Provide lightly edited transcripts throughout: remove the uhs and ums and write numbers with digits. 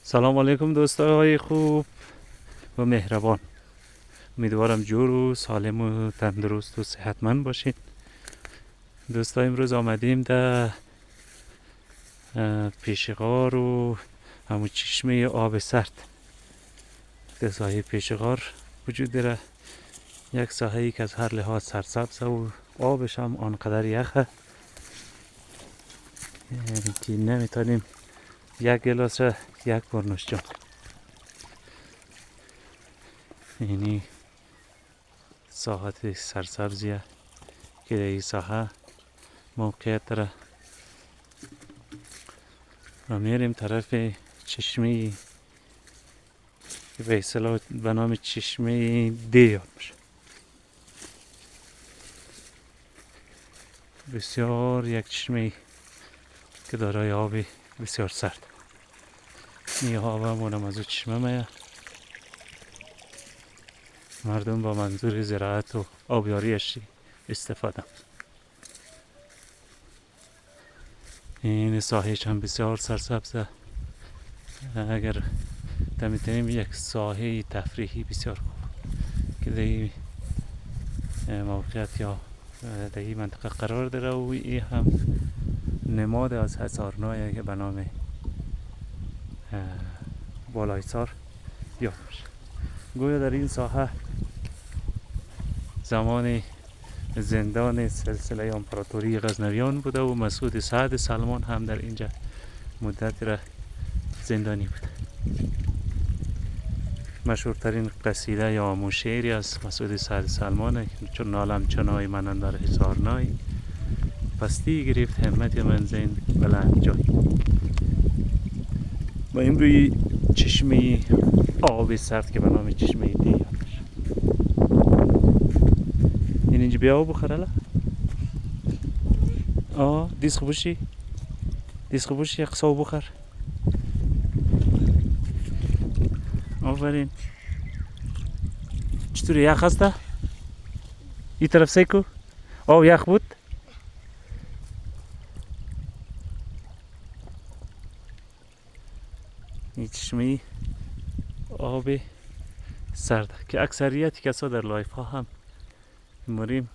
سلام علیکم دوستای خوب و مهربان. امیدوارم جور و سالم و تندرست و صحتمند باشید. دوستا امروز آمدیم در پیشغار و همون چشمه آب سرد در ساحه پیشغار وجود داره. یک ساحه‌ای که از هر لحاظ سرسبز و آبش هم آنقدر یخه، یعنی که نمیتونیم یک گلاس یک بار نوش جان. یعنی ساحت سرسبزیه که در این ساحه موقعیت داره و میریم طرف چشمه که به اصطلاح به نام چشمه دی یاد میشه. بسیار یک چشمه که دارای آب بسیار سرد. این آب هم از او چشمه میه. مردم با منظور زراعت و آبیاریش استفاده. این ساحهش هم بسیار سرسبزه. اگر میتونیم یک ساحه تفریحی بسیار خوب که در این موقعیت یا در این منطقه قرار داره و این هم نماد از حصارنایی که به نام بالایسار یاد میشه. گویا در این ساحه زمان زندان سلسله امپراتوری غزنویان بوده و مسعود سعد سلمان هم در اینجا مدت را زندانی بود. مشهورترین قصیده یا همون شعری از مسعود سعد سلمانه: چون نالم چنای من اندر حصارنای، پستی گرفت همت من زین بلند جای. و این روی چشمه آب سرد که به نام چشمه دی یاد میشه. این اینجا بیا آب بخوره. دیس خوبوشی یک قصه بخور. آفرین. چطور یخ هسته؟ این طرف سیکو آب یخ بود. این چشمه آب سرد که اکثریت کسا در لایف ها هم مریم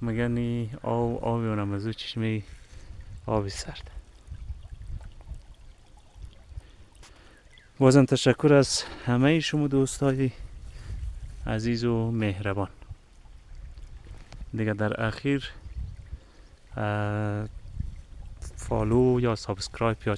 میگن این آب اونم از او چشمه آب سرد. بازم تشکر از همه شما دوستای عزیز و مهربان. دیگه در اخیر فالو یا سابسکرایب یا